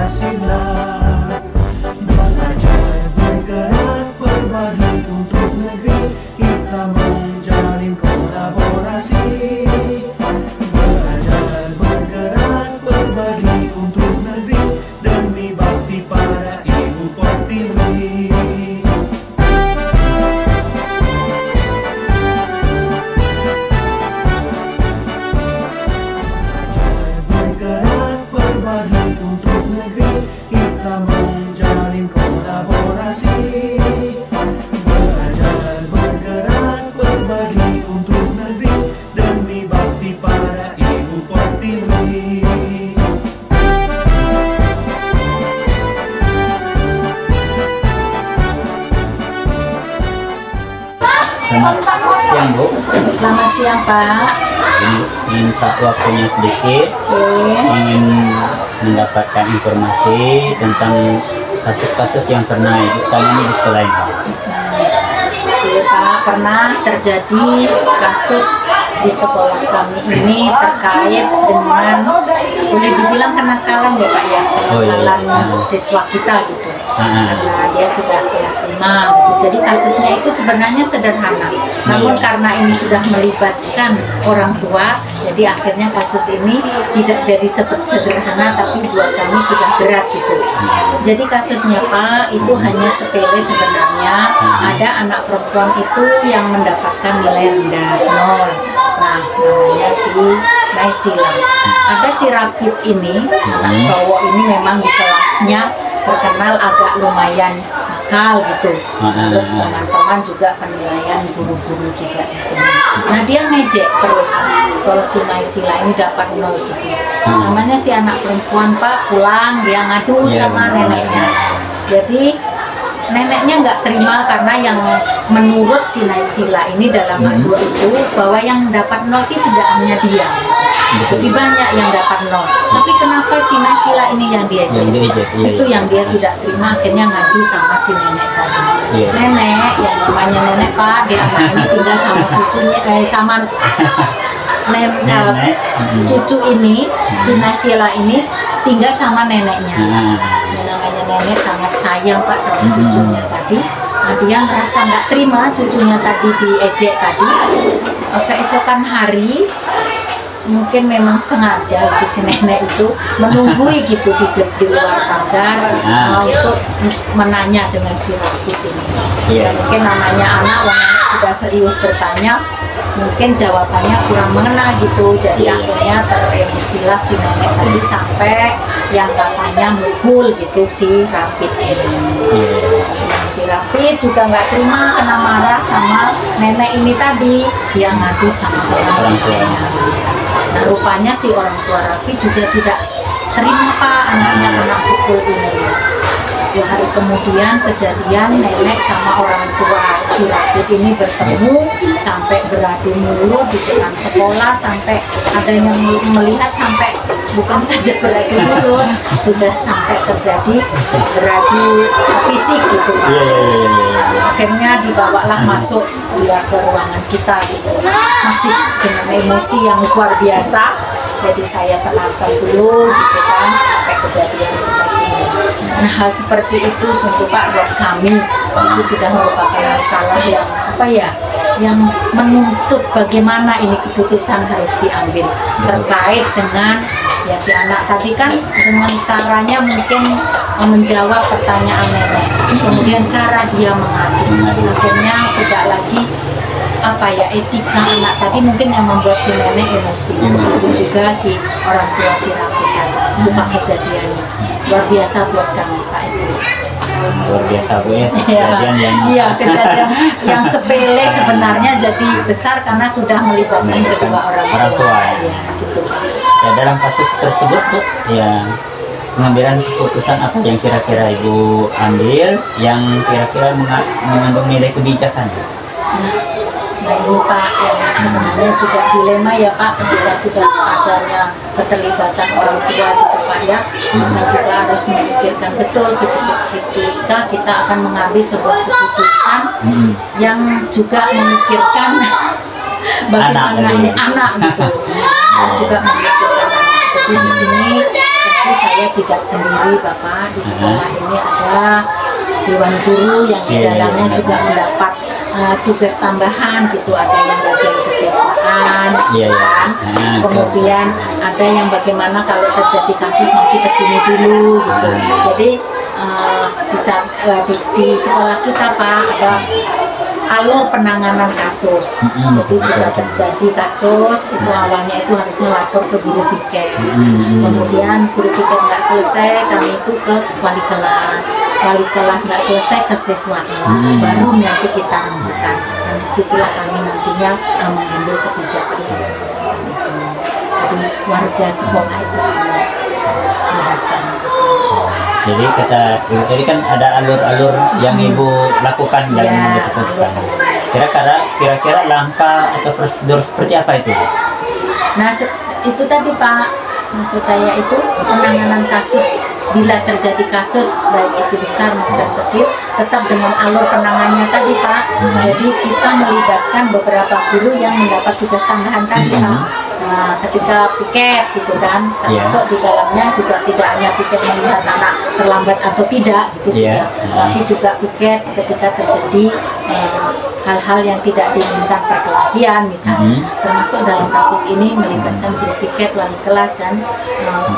Pancasila. Belajar, bergerak, berbagi untuk negeri, kita menjalin kolaborasi. Belajar, bergerak, berbagi untuk negeri, demi bakti pada Ibu Pertiwi. Bergerak, berbagi untuk negeri, kita menjalin kolaborasi. Belajar, bergerak, berbagi untuk negeri, demi bakti pada Ibu Pertiwi. Selamat siang Bu. Selamat siang Pak. Minta waktunya sedikit. Ingin mendapatkan informasi tentang kasus-kasus yang pernah Ibu tangani di sekolah ini. Iya Pak, pernah terjadi kasus di sekolah kami ini terkait dengan boleh dibilang kenakalan ya Pak ya, kenakalan siswa kita gitu. Karena dia sudah kelas 5 gitu. Jadi kasusnya itu sebenarnya sederhana, namun karena ini sudah melibatkan orang tua, jadi akhirnya kasus ini tidak jadi sederhana, tapi buat kami sudah berat gitu. Jadi kasusnya Pak itu hanya sepele sebenarnya. Ada anak perempuan itu yang mendapatkan nilai rendah 0. Nah, namanya si Naysila. Ada si Rapid ini, anak cowok ini memang di kelasnya terkenal agak lumayan nakal gitu. Teman-teman juga penilaian guru-guru juga di sini. Nah, dia ngejek terus ke si Naysila ini dapat 0 gitu. Namanya si anak perempuan Pak pulang dia ngadu sama neneknya. Jadi neneknya nggak terima karena yang menurut si Naysila ini dalam adu itu bahwa yang dapat 0 itu tidak hanya dia, lebih banyak yang dapat 0. Tapi kenapa si Naysila ini yang dia itu yang dia tidak terima, akhirnya ngadu sama si nenek tadi. Nenek, yang namanya nenek Pak, dia anak ini tinggal sama cucunya, sama cucu ini, si Naysila ini tinggal sama neneknya. Namanya nenek sangat sayang Pak sama cucunya tadi. Nah, dia merasa nggak terima cucunya tadi diejek tadi. Keesokan hari mungkin memang sengaja gitu, si nenek itu menunggui gitu di luar pagar untuk menanya dengan si Rapid ini. Mungkin namanya anak, nenek sudah serius bertanya, mungkin jawabannya kurang mengena gitu. Jadi akhirnya teremosilah si nenek tadi sampai yang katanya mukul gitu si Rapid ini. Si Rapid juga nggak terima, kena marah sama nenek ini tadi, dia ngadu sama orang tuanya. Nah, rupanya si orang tua Rapid juga tidak terima Pak anaknya kena pukul ini. 2 hari kemudian kejadian nenek sama orang tua si Rapid ini bertemu sampai beradu mulut di depan sekolah, sampai ada yang melihat sampai bukan saja beradu mulut, sudah sampai terjadi beradu fisik gitu Pak. Akhirnya dibawalah masuk dia ke ruangan kita gitu. Masih dengan emosi yang luar biasa. Jadi saya tenangkan dulu gitu kan sampai kejadian seperti ini. Nah, hal seperti itu untuk Pak buat kami itu sudah merupakan masalah yang yang menuntut bagaimana ini keputusan harus diambil terkait dengan si anak tadi kan dengan caranya mungkin menjawab pertanyaan nenek, kemudian cara dia mengadu, akhirnya tidak lagi etika anak tadi mungkin yang membuat si nenek emosi. Itu juga si orang tua si Rapid tadi itu Pak kejadiannya luar biasa buat kami Pak itu. Luar biasa Bu ya. Kejadian yang sepele sebenarnya jadi besar karena sudah melibatkan kedua orang tua. Gitu. Ya, dalam kasus tersebut Bu, ya pengambilan keputusan apa yang kira-kira Ibu ambil yang kira-kira mengandung nilai kebijakan? Nah ini Pak, sebenarnya juga dilema ya Pak, ketika sudah adanya keterlibatan orang tua gitu Pak ya. Kita juga harus memikirkan betul ketika kita akan mengambil sebuah keputusan yang juga memikirkan bagaimana ini anak gitu. Harus juga memikirkan anak. Jadi di sini itu saya tidak sendiri Bapak. Di sekolah ini ada dewan guru yang di dalamnya juga mendapat tugas tambahan gitu, ada yang bagian kesiswaan, kan? Kemudian ada yang bagaimana kalau terjadi kasus nanti kesini dulu gitu. Jadi bisa di sekolah kita Pak ada alur penanganan kasus. Jadi jika terjadi kasus itu awalnya itu harusnya lapor ke guru piket. Kemudian guru piket nggak selesai, kami itu ke wali kelas. Wali kelas nggak selesai ke siswa. Baru nanti kita rembukan. Dan disitulah kami nantinya mengambil kebijakan. Jadi warga sekolah itu mendaftar. Jadi kan ada alur-alur yang Ibu lakukan dalam mengambil keputusan. Kira-kira langkah atau prosedur seperti apa itu? Nah itu tadi Pak, maksud saya itu penanganan kasus. Bila terjadi kasus baik itu besar maupun kecil, tetap dengan alur penanganannya tadi Pak. Jadi kita melibatkan beberapa guru yang mendapat tugas tambahan tadi Pak. Nah, ketika piket gitu kan, termasuk di dalamnya juga tidak hanya piket melihat anak terlambat atau tidak gitu tapi juga piket ketika terjadi hal-hal yang tidak diinginkan perkelahian misalnya, termasuk dalam kasus ini melibatkan guru piket, wali kelas dan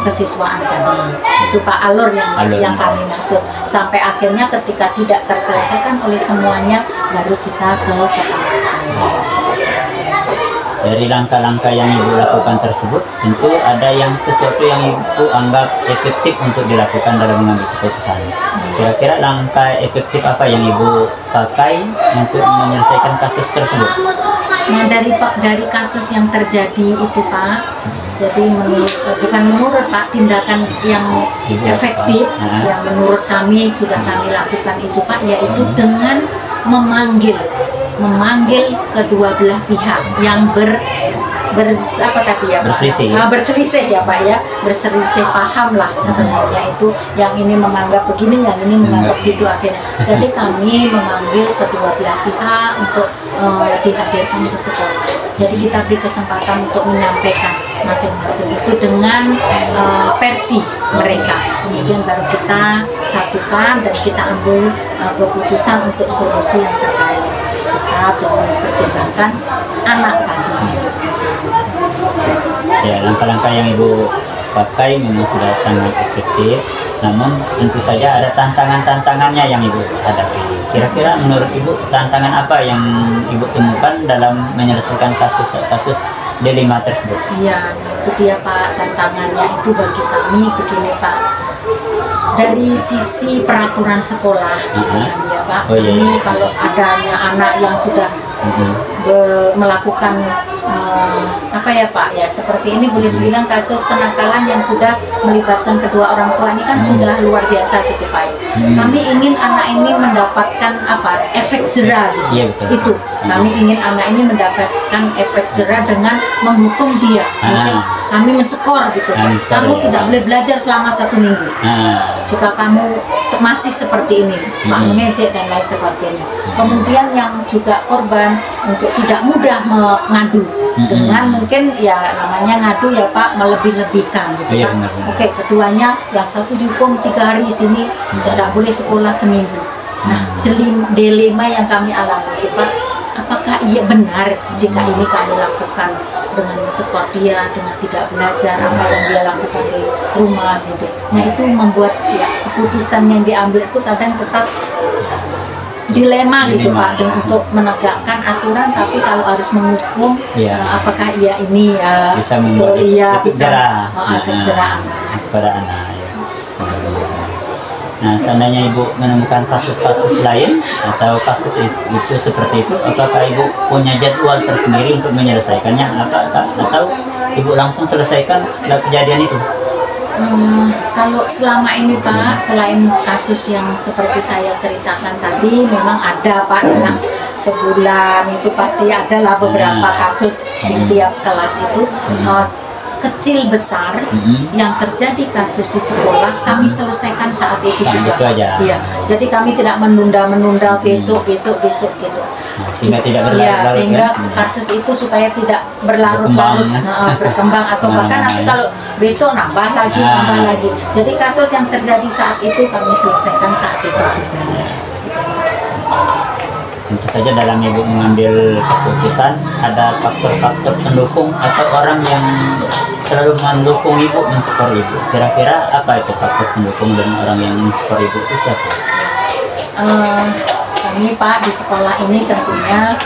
kesiswaan tadi. Itu Pak alur yang kami maksud. Sampai akhirnya ketika tidak terselesaikan oleh semuanya, baru kita ke kepala sekolah. Dari langkah-langkah yang Ibu lakukan tersebut, tentu ada yang sesuatu yang Ibu anggap efektif untuk dilakukan dalam mengambil keputusan. Kira-kira langkah efektif apa yang Ibu pakai untuk menyelesaikan kasus tersebut? Nah dari kasus yang terjadi itu Pak, jadi bukan menurut Pak, tindakan yang efektif yang menurut kami sudah kami lakukan itu Pak, yaitu dengan memanggil kedua belah pihak yang berselisih ya Pak ya, berselisih paham lah sebenarnya itu, yang ini menganggap begini, yang ini menganggap gitu akhirnya. Jadi kami memanggil kedua belah pihak untuk dihadirkan ke sekolah. Jadi kita beri kesempatan untuk menyampaikan masing-masing itu dengan versi mereka. Kemudian baru kita satukan dan kita ambil keputusan untuk solusi yang terbaik. Tetap dengan mempertimbangkan anak tadi. Ya, langkah-langkah yang Ibu pakai memang sudah sangat efektif, namun tentu saja ada tantangan-tantangannya yang Ibu hadapi. Kira-kira menurut Ibu tantangan apa yang Ibu temukan dalam menyelesaikan kasus dilema tersebut? Iya, itu dia Pak, tantangannya itu bagi kami begini Pak. Dari sisi peraturan sekolah, ya Pak, ini kalau adanya anak yang sudah melakukan apa ya Pak ya, seperti ini boleh dibilang kasus kenakalan yang sudah melibatkan kedua orang tua ini kan sudah luar biasa gitu Pak. Kami ingin anak ini mendapatkan efek jera gitu. Itu kami ingin anak ini mendapatkan efek jera dengan menghukum dia. Mungkin kami menskor gitu Pak. Kamu tidak boleh belajar selama 1 minggu. Jika kamu masih seperti ini, suka mengejek dan lain sebagainya. Kemudian yang juga korban untuk tidak mudah mengadu dengan mungkin ya namanya ngadu ya Pak, melebih-lebihkan gitu kan. Oke, keduanya yang satu dihukum 3 hari di sini, tidak boleh sekolah seminggu. Nah, dilema yang kami alami itu Pak, apakah iya benar jika ini kami lakukan dengan skor dia, dengan tidak belajar apa yang dia lakukan di rumah gitu. Nah itu membuat ya keputusan yang diambil itu kadang tetap dilema gitu Pak, untuk menegakkan aturan, tapi kalau harus menghukum apakah ia ini bisa membuat efek jera kepada anak. Nah, seandainya Ibu menemukan kasus-kasus lain atau kasus itu seperti itu, apakah Ibu punya jadwal tersendiri untuk menyelesaikannya, atau Ibu langsung selesaikan setelah kejadian itu? Kalau selama ini Pak, selain kasus yang seperti saya ceritakan tadi, memang ada Pak, dalam sebulan itu pasti adalah beberapa kasus di tiap kelas itu. kecil besar yang terjadi kasus di sekolah kami selesaikan saat itu Saat juga. itu aja. Iya. Jadi kami tidak menunda besok gitu. Sehingga tidak Iya, berlarut-larut, sehingga kan? kasus itu supaya tidak berlarut-larut, berkembang atau bahkan nanti kalau besok nambah lagi. Jadi kasus yang terjadi saat itu kami selesaikan saat itu juga. Tentu saja dalam ibu mengambil keputusan ada faktor-faktor pendukung atau orang yang selalu mendukung ibu, mensupport ibu. Kira-kira apa itu faktor pendukung dan orang yang mensupport ibu itu siapa? Kami Pak di sekolah ini tentunya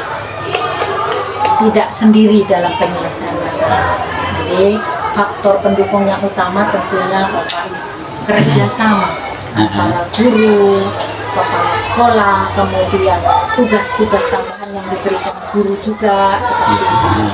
tidak sendiri dalam penyelesaian masalah. Jadi faktor pendukung yang utama tentunya Bapak kerjasama antara guru, kepala sekolah, kemudian tugas-tugas tambahan yang diberikan guru juga seperti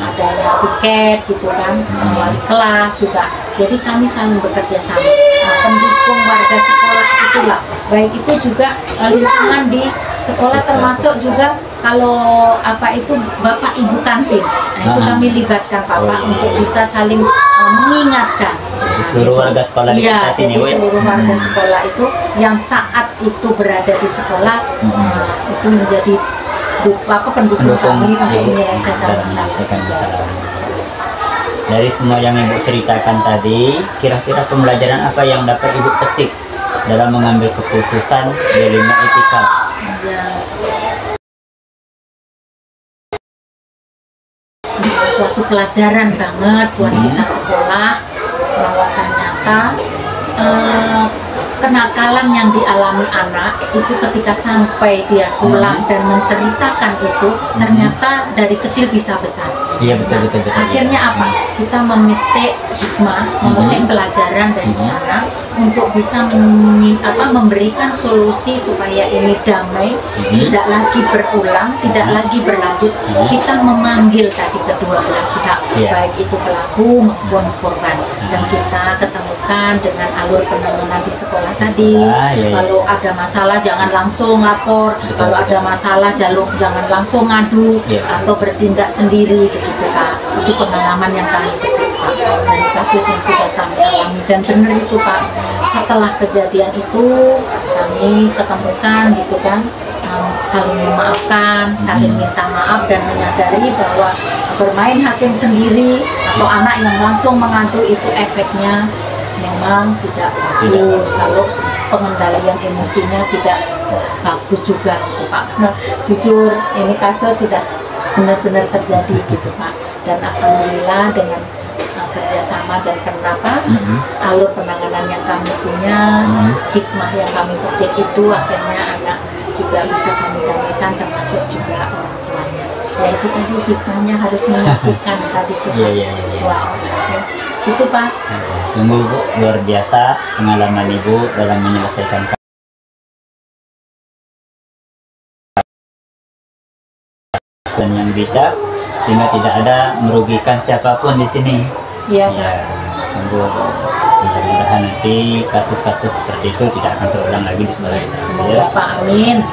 adanya piket gitu kan, wali kelas juga. Jadi kami saling bekerja sama. Nah, pendukung warga sekolah itulah, baik itu juga lingkungan di sekolah termasuk juga kalau apa itu bapak ibu kantin. Nah itu kami libatkan bapak untuk bisa saling mengingatkan. Di seluruh warga sekolah di Iya, kita sini, jadi seluruh warga sekolah itu yang saat itu berada di sekolah itu menjadi pendukung kami untuk menyelesaikan masalah. Dari semua yang ibu ceritakan tadi, kira-kira pembelajaran apa yang dapat ibu petik dalam mengambil keputusan di 5 etika? Ya. Suatu pelajaran banget buat kita sekolah bahwa ternyata kenakalan yang dialami anak itu ketika sampai dia pulang dan menceritakan itu ternyata dari kecil bisa besar. Iya betul. Akhirnya apa? Kita memetik hikmah, memetik pelajaran dari sana untuk bisa memberikan solusi supaya ini damai, tidak lagi berulang, tidak lagi berlanjut. Kita memanggil tadi kedua belah pihak, baik itu pelaku maupun korban, dan kita ketemukan dengan alur penanganan di sekolah tadi. Kalau ada masalah jangan langsung lapor, kalau ada masalah jangan langsung ngadu atau bertindak sendiri begitu Kak. Itu pengalaman yang kami petik Pak dari kasus yang sudah kami alami, dan benar itu Pak. Setelah kejadian itu kami ketemukan gitu kan, saling memaafkan, saling minta maaf dan menyadari bahwa bermain hakim sendiri atau anak yang langsung mengadu itu efeknya memang tidak bagus kalau pengendalian emosinya tidak bagus juga gitu Pak. Nah, jujur ini kasus sudah benar-benar terjadi gitu Pak, dan alhamdulillah dengan kerjasama dan alur penanganan yang kami punya, hikmah yang kami petik itu akhirnya anak juga bisa kami damaikan, termasuk juga orang tuanya. Ya itu tadi hikmahnya harus menyatukan tadi itu suara. Itu Pak. Sungguh Bu, luar biasa pengalaman Ibu dalam menyelesaikan kasus yang bijak sehingga tidak ada merugikan siapapun di sini. Iya. Ya, sungguh mudah-mudahan nanti kasus-kasus seperti itu tidak akan terulang lagi di sekolah kita. Semoga Pak, amin.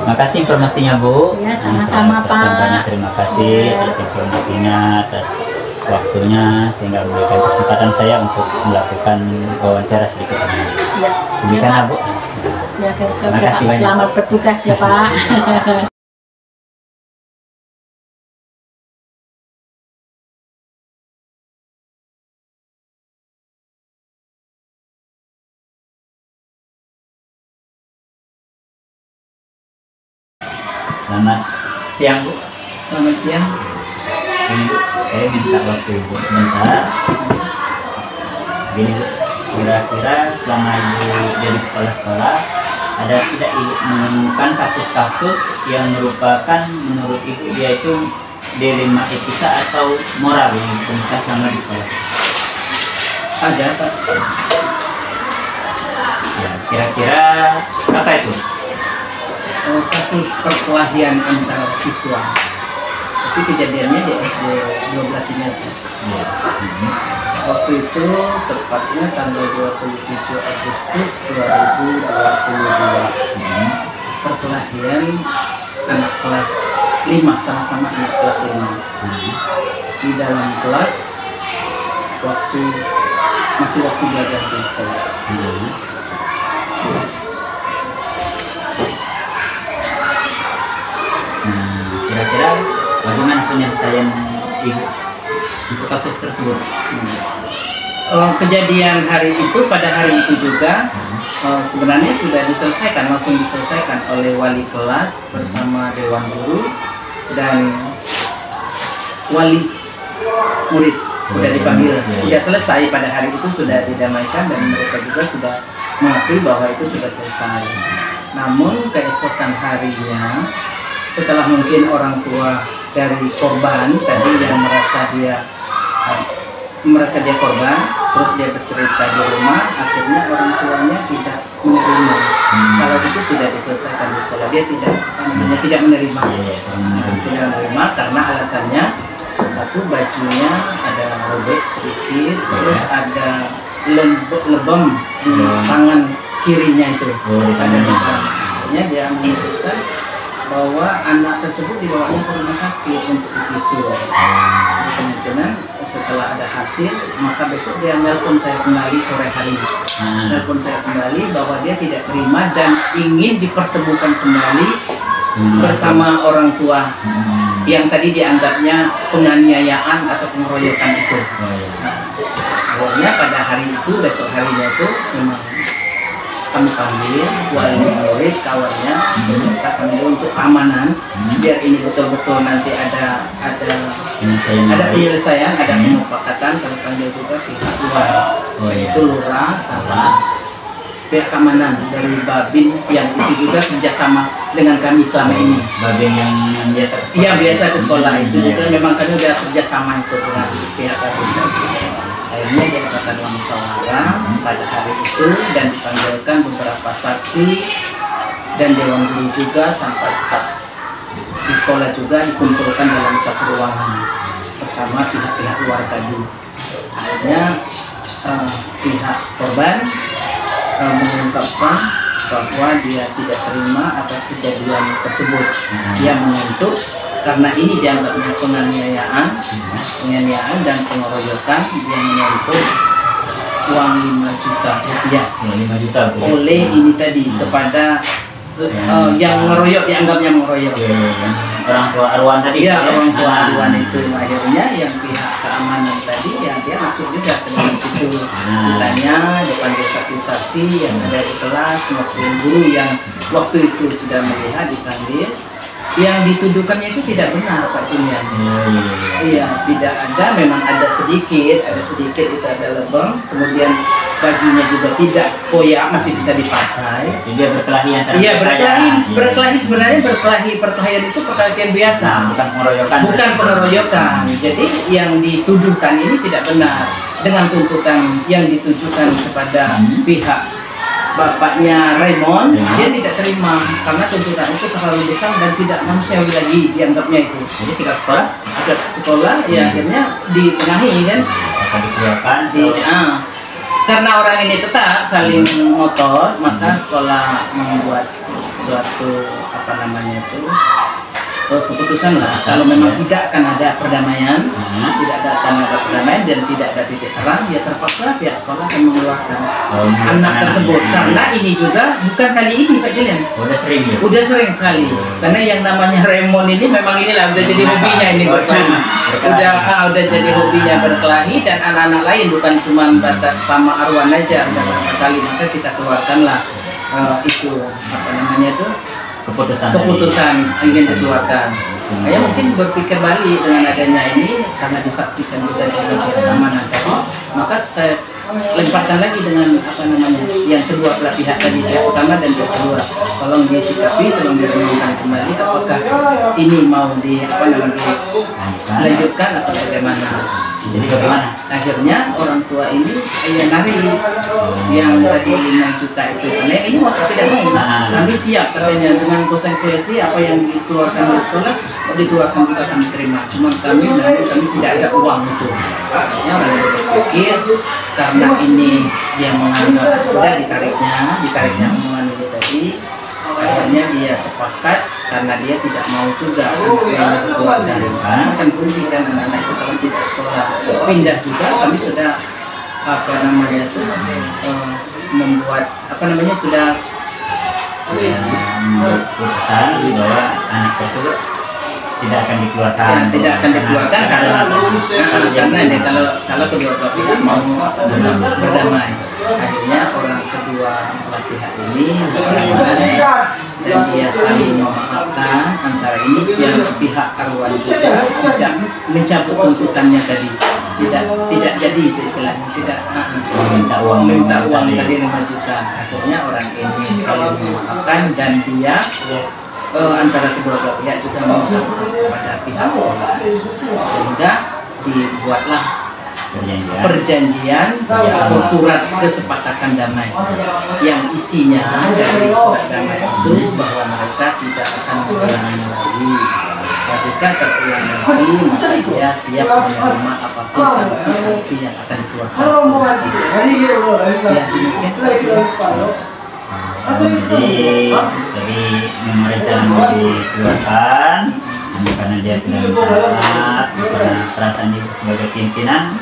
Makasih informasinya Bu. Ya sama-sama Pak. Terima kasih atas informasinya, atas waktunya sehingga memberikan kesempatan saya untuk melakukan wawancara sedikit ini. Ya, Demikian Pak. Bu. Ya, Terima kasih banyak. selamat bertugas ya Pak. Selamat siang Bu. Selamat siang. Ini Bu, saya minta waktu Ibu sebentar. Begini Bu, kira-kira selama Ibu jadi kepala sekolah, ada tidak Ibu menemukan kasus-kasus yang merupakan menurut Ibu yaitu dilema etika atau moral yang ditemukan selama di sekolah? Ada Pak. Ya, kira-kira apa itu? Kasus perkelahian antar siswa. Tapi kejadiannya di SD 12 ini. Ya. Waktu itu tepatnya tanggal 27 Agustus 2022. Perkelahian anak kelas 5, sama-sama anak kelas 5. Di dalam kelas waktu masih waktu belajar di sekolah. Kira-kira bagaimana penyelesaian ibu untuk kasus tersebut? Kejadian hari itu, pada hari itu juga sebenarnya sudah diselesaikan, langsung diselesaikan oleh wali kelas bersama dewan guru dan wali murid. Sudah dipanggil, sudah selesai pada hari itu, sudah didamaikan dan mereka juga sudah mengakui bahwa itu sudah selesai. Namun keesokan harinya, setelah mungkin orang tua dari korban tadi yang merasa dia korban, terus dia bercerita di rumah, akhirnya orang tuanya tidak menerima. Kalau itu sudah diselesaikan di sekolah, dia tidak menerima. Tidak menerima karena alasannya, satu, bajunya ada robek sedikit, terus ada lebam di tangan kirinya itu, ada lebam. Akhirnya dia memutuskan bahwa anak tersebut dibawanya ke rumah sakit untuk divisum. Kemungkinan setelah ada hasil, maka besok dia nelpon saya kembali sore hari. Nelpon saya kembali bahwa dia tidak terima dan ingin dipertemukan kembali bersama orang tua yang tadi dianggapnya penganiayaan atau pengeroyokan itu. Akhirnya pada hari itu, besok harinya itu memang kami panggil wali murid, kawannya, beserta kami untuk keamanan, biar ini betul-betul nanti ada penyelesaian, ada pemufakatan. Kami panggil juga pihak luar, itu lurah sama pihak keamanan dari Babin yang itu juga kerjasama dengan kami selama ini. Babin yang biasa ke sekolah? Iya, biasa ke sekolah itu juga memang kami sudah kerjasama itu dengan pihak Babin. Akhirnya diadakanlah musyawarah pada hari itu dan dipanggilkan beberapa saksi dan dewan guru juga sampai staf di sekolah juga dikumpulkan dalam satu ruangan bersama pihak-pihak luar tadi. Akhirnya pihak korban mengungkapkan bahwa dia tidak terima atas kejadian tersebut. Dia menuntut karena ini dianggapnya penganiayaan dan pengeroyokan, dia menuntut uang 5 juta rupiah. 5 juta rupiah. Oleh ini tadi kepada yang mengeroyok, dianggapnya mengeroyok. Orang tua Arwan tadi. Iya, orang tua Arwan itu. Akhirnya yang pihak keamanan tadi, yang dia masuk juga ke dalam situ. Ditanya, dipanggil saksi-saksi yang ada di kelas maupun guru yang waktu itu sudah melihat, dipanggil. Yang dituduhkannya itu tidak benar, Pak Julian. Iya, tidak ada, memang ada sedikit itu ada lebam, kemudian bajunya juga tidak koyak, masih bisa dipakai. Jadi dia berkelahi antara Iya, berkelahi sebenarnya perkelahian itu perkelahian biasa, bukan pengeroyokan. Jadi yang dituduhkan ini tidak benar dengan tuntutan yang ditujukan kepada pihak bapaknya Raymond. Dia tidak terima karena tuntutan itu terlalu besar dan tidak manusiawi lagi dianggapnya itu. Jadi sikap sekolah ya akhirnya ditengahi kan, dikeluarkan. Karena orang ini tetap saling ngotot, maka sekolah membuat suatu keputusan lah, kalau memang tidak akan ada perdamaian, dan tidak ada titik terang, ya terpaksa pihak sekolah akan mengeluarkan anak tersebut. Karena ini juga bukan kali ini, Pak Julian. Udah sering sekali. Karena yang namanya Raymond ini memang inilah udah jadi hobinya ini berkelahi. udah jadi hobinya berkelahi, dan anak-anak lain bukan cuma sama Arwan aja, udah berapa kali. Maka kita keluarkanlah keputusan ingin dikeluarkan. Saya mungkin berpikir balik dengan adanya ini, karena disaksikan juga dengan keamanan tadi, maka saya lemparkan lagi dengan yang kedua belah pihak tadi, pihak pertama dan pihak kedua, tolong disikapi, tolong direnungkan kembali apakah ini mau dilanjutkan atau bagaimana. Jadi bagaimana? Akhirnya orang tua ini narik yang tadi 5 juta itu. Karena ini mau tidak mau, kami siap katanya dengan konsekuensi apa yang dikeluarkan oleh sekolah, mau dikeluarkan juga kami terima. Cuma kami tidak ada uang itu. Akhirnya orang berpikir karena ini dia menganggap udah ditariknya omongan ini tadi. akhirnya dia sepakat karena dia tidak mau juga anaknya dikeluarkan. Kan kunci kan anak-anak itu kalau tidak sekolah pindah juga, kami sudah apa namanya itu membuat apa namanya sudah membuat keputusan bahwa anak tersebut tidak akan dikeluarkan. tidak akan dikeluarkan karena ini kalau kedua belah pihak mau berdamai. Akhirnya orang kedua belah pihak ini berdamai dan dia saling memaafkan antara ini yang pihak Arwan juga tidak mencabut tuntutannya tadi. Tidak jadi itu istilahnya, tidak minta uang tadi 5 juta. Akhirnya orang ini saling memaafkan dan dia antara kedua belah pihak juga meminta maaf kepada pihak sekolah, sehingga dibuatlah perjanjian atau surat kesepakatan damai yang isinya dari surat damai itu bahwa mereka tidak akan mengulangi lagi. Jika terulang lagi, maka dia siap menerima apapun sanksi-sanksi yang akan dikeluarkan. Ya, demikian. Jadi memerintah mau dikeluarkan karena dia sudah minta karena perasaan dia sebagai pimpinan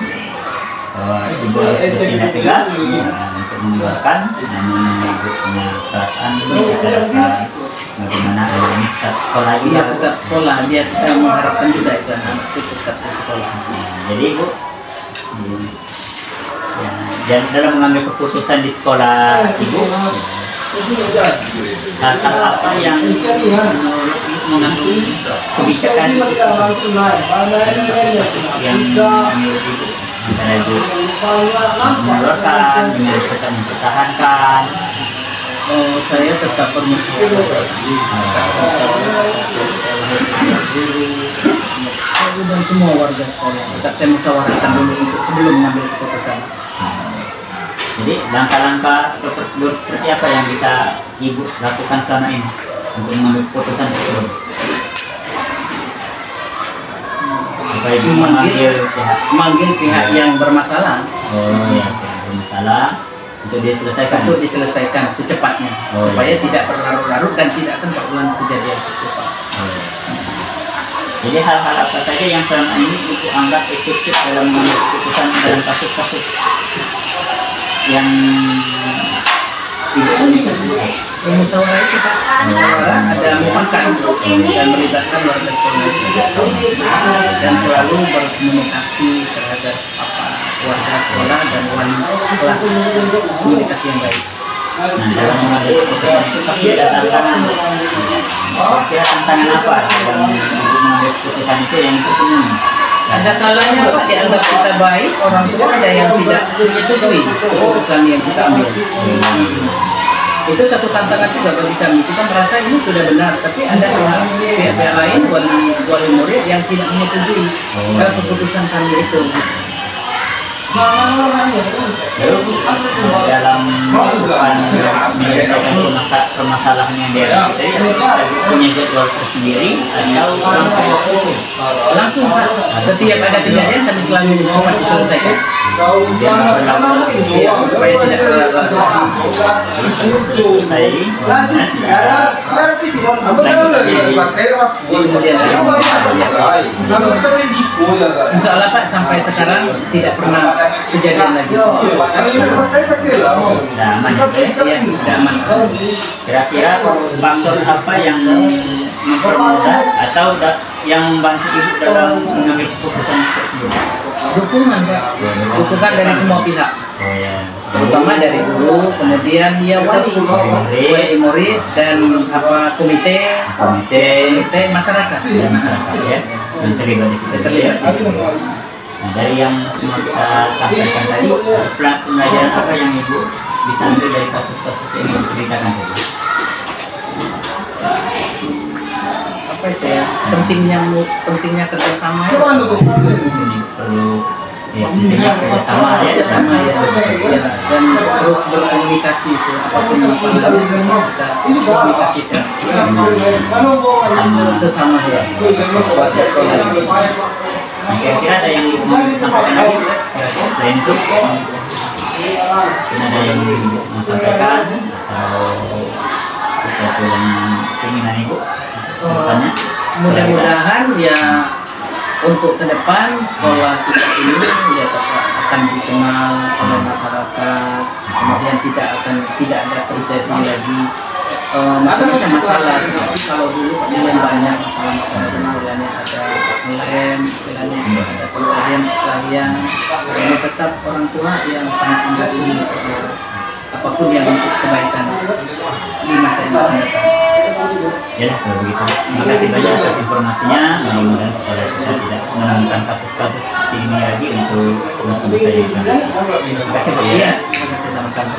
bahwa ibu harus bertindak tegas untuk mengeluarkan, namun ibu punya perasaan bagaimana ini tetap sekolah juga. Iya, tetap sekolah, dia kita mengharapkan juga itu anak itu tetap di sekolah. Jadi ibu dan dalam mengambil keputusan di sekolah ibu, hal-hal apa yang mengambil kebijakan yang menurut ibu antara ibu mengeluarkan dengan tetap mempertahankan? Saya tetap bermusyawarah dan semua warga sekolah tetap saya musyawarahkan dulu untuk sebelum mengambil keputusan. Jadi langkah-langkah atau prosedur seperti apa yang bisa ibu lakukan selama ini untuk mengambil keputusan tersebut? Supaya ibu memanggil pihak yang bermasalah. Oh ya, bermasalah untuk diselesaikan secepatnya supaya tidak berlarut-larut dan tidak akan terulang kejadian serupa. Jadi hal-hal apa saja yang selama ini ibu anggap efektif dalam mengambil keputusan dalam kasus-kasus yang musyawarah itu ada mufakat dan melibatkan warga sekolah dan selalu berkomunikasi terhadap warga sekolah dan wali kelas, komunikasi yang baik. Nah, dalam mengambil keputusan itu pasti ada tantangan. Kira tantangan apa dalam mengambil keputusan itu yang tersentuh? Ada kalanya Pak dianggap kita baik, orang tua ada yang tidak menyetujui keputusan yang kita ambil. Itu satu tantangan juga bagi kami. Kita merasa ini sudah benar, tapi ada pihak-pihak lain, wali murid yang tidak menyetujui keputusan kami itu. Dalam melakukan menyelesaikan permasalahan yang dia punya jadwal tersendiri atau langsung Pak, setiap ada kejadian kami selalu cepat diselesaikan supaya tidak insya Allah Pak sampai sekarang tidak pernah kejadian lagi. Kira-kira faktor apa yang mempermudah atau yang membantu ibu dalam mengambil keputusan tersebut? Dukungan Pak, dukungan dari semua pihak, terutama dari guru, kemudian wali murid dan komite masyarakat ya, yang terlibat di situ. Nah, dari yang semua kita sampaikan tadi, pelajaran apa yang ibu bisa ambil dari kasus-kasus yang ibu ceritakan tadi? Apa itu ya? Pentingnya kerjasama. Pentingnya kerjasama ya, dan terus berkomunikasi itu apapun masalah kita komunikasikan sesama ya warga sekolah. Kira-kira ada yang mau disampaikan lagi? Kira-kira selain itu ada yang mau sampaikan atau sesuatu yang keinginan Ibu kedepannya? Mudah-mudahan ya untuk ke depan sekolah kita ini ya tetap akan dikenal oleh masyarakat, kemudian tidak ada terjadi lagi macam-macam masalah seperti kalau dulu kemudian banyak masalah-masalah istilahnya ada lem, istilahnya ada pelarian, ini tetap orang tua yang sangat mendukung apapun yang untuk kebaikan di masa yang akan datang. Ya lah kalau begitu. Terima kasih banyak atas informasinya. Mudah-mudahan sekolah kita tidak menemukan kasus-kasus seperti ini lagi untuk masa-masa yang akan datang. Terima kasih Pak. Iya, terima kasih sama-sama.